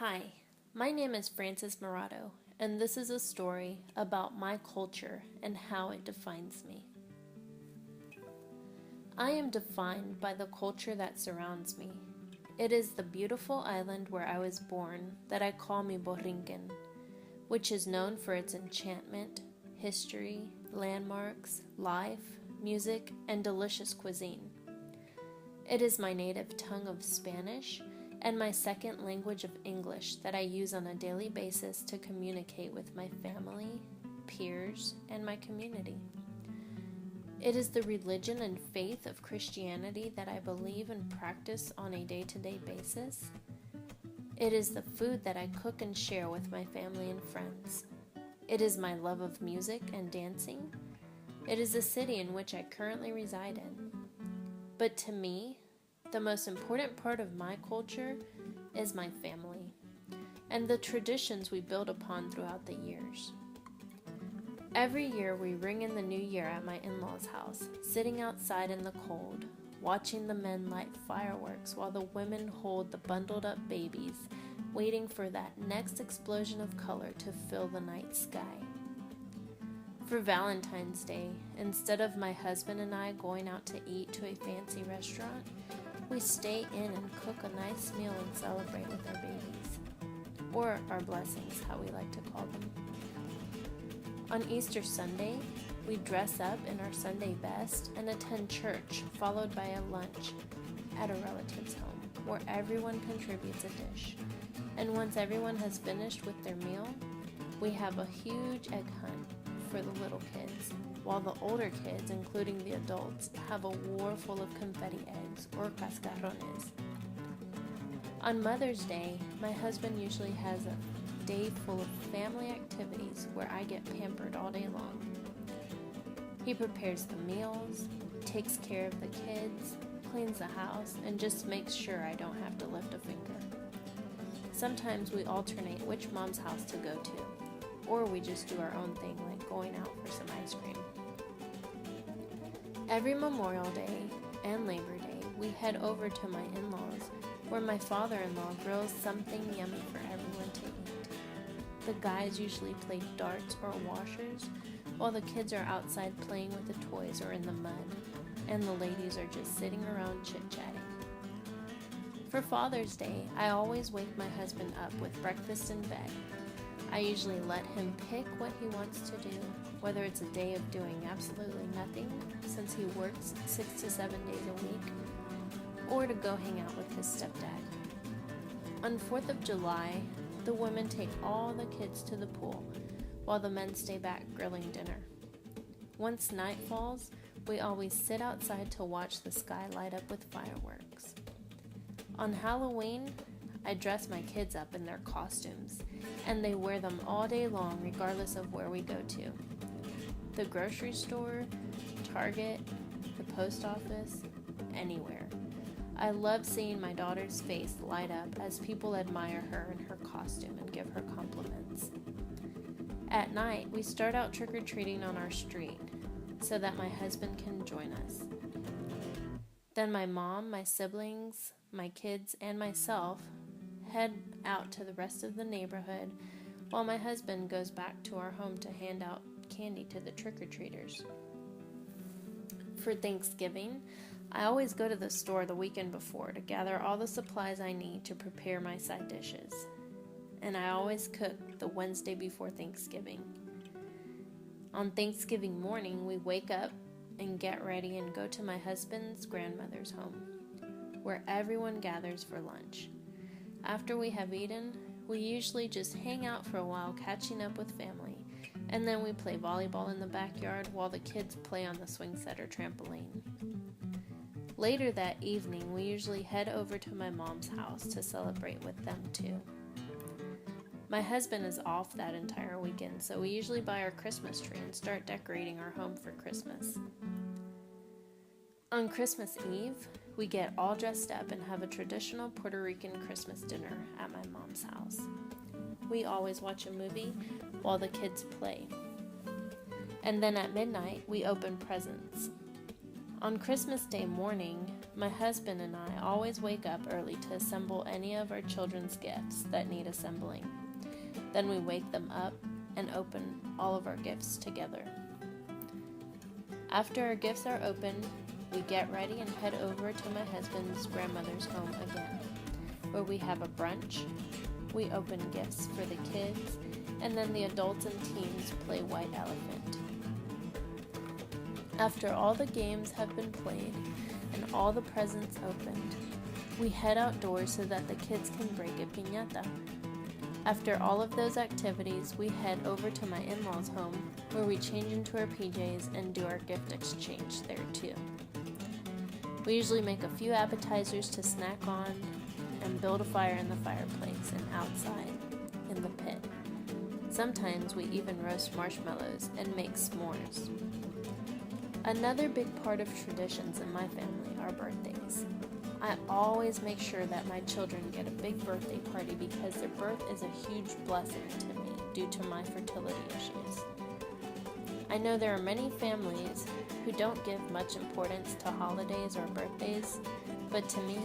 Hi, my name is Frances Morato, and this is a story about my culture and how it defines me. I am defined by the culture that surrounds me. It is the beautiful island where I was born that I call mi Borinquen, which is known for its enchantment, history, landmarks, life, music, and delicious cuisine. It is my native tongue of Spanish and my second language of English that I use on a daily basis to communicate with my family, peers, and my community. It is the religion and faith of Christianity that I believe and practice on a day-to-day basis. It is the food that I cook and share with my family and friends. It is my love of music and dancing. It is the city in which I currently reside in. But to me, the most important part of my culture is my family and the traditions we build upon throughout the years. Every year we ring in the new year at my in-laws' house, sitting outside in the cold, watching the men light fireworks while the women hold the bundled up babies, waiting for that next explosion of color to fill the night sky. For Valentine's Day, instead of my husband and I going out to eat to a fancy restaurant, we stay in and cook a nice meal and celebrate with our babies, or our blessings, how we like to call them. On Easter Sunday, we dress up in our Sunday best and attend church, followed by a lunch at a relative's home, where everyone contributes a dish. And once everyone has finished with their meal, we have a huge egg hunt for the little kids, while the older kids, including the adults, have a war full of confetti eggs, or cascarrones. On Mother's Day, my husband usually has a day full of family activities where I get pampered all day long. He prepares the meals, takes care of the kids, cleans the house, and just makes sure I don't have to lift a finger. Sometimes we alternate which mom's house to go to, or we just do our own thing, like going out for some ice cream. Every Memorial Day and Labor Day, we head over to my in-laws, where my father-in-law grills something yummy for everyone to eat. The guys usually play darts or washers, while the kids are outside playing with the toys or in the mud, and the ladies are just sitting around chit-chatting. For Father's Day, I always wake my husband up with breakfast in bed. I usually let him pick what he wants to do, whether it's a day of doing absolutely nothing, since he works 6 to 7 days a week, or to go hang out with his stepdad. On 4th of July, the women take all the kids to the pool, while the men stay back grilling dinner. Once night falls, we always sit outside to watch the sky light up with fireworks. On Halloween, I dress my kids up in their costumes, and they wear them all day long regardless of where we go to. The grocery store, Target, the post office, anywhere. I love seeing my daughter's face light up as people admire her in her costume and give her compliments. At night, we start out trick-or-treating on our street so that my husband can join us. Then my mom, my siblings, my kids, and myself head out to the rest of the neighborhood while my husband goes back to our home to hand out candy to the trick-or-treaters. For Thanksgiving, I always go to the store the weekend before to gather all the supplies I need to prepare my side dishes. And I always cook the Wednesday before Thanksgiving. On Thanksgiving morning, we wake up and get ready and go to my husband's grandmother's home, where everyone gathers for lunch. After we have eaten, we usually just hang out for a while catching up with family, and then we play volleyball in the backyard while the kids play on the swing set or trampoline. Later that evening, we usually head over to my mom's house to celebrate with them too. My husband is off that entire weekend, so we usually buy our Christmas tree and start decorating our home for Christmas. On Christmas Eve, we get all dressed up and have a traditional Puerto Rican Christmas dinner at my mom's house. We always watch a movie while the kids play. And then at midnight, we open presents. On Christmas Day morning, My husband and I always wake up early to assemble any of our children's gifts that need assembling. Then we wake them up and open all of our gifts together. After our gifts are opened, we get ready and head over to my husband's grandmother's home again, where we have a brunch, we open gifts for the kids, and then the adults and teens play White Elephant. After all the games have been played and all the presents opened, we head outdoors so that the kids can break a piñata. After all of those activities, we head over to my in-laws' home, where we change into our PJs and do our gift exchange there too. We usually make a few appetizers to snack on and build a fire in the fireplace and outside in the pit. Sometimes we even roast marshmallows and make s'mores. Another big part of traditions in my family are birthdays. I always make sure that my children get a big birthday party because their birth is a huge blessing to me due to my fertility issues. I know there are many families who don't give much importance to holidays or birthdays, but to me,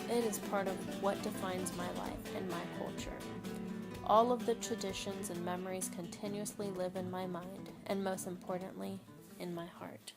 it is part of what defines my life and my culture. All of the traditions and memories continuously live in my mind, and most importantly, in my heart.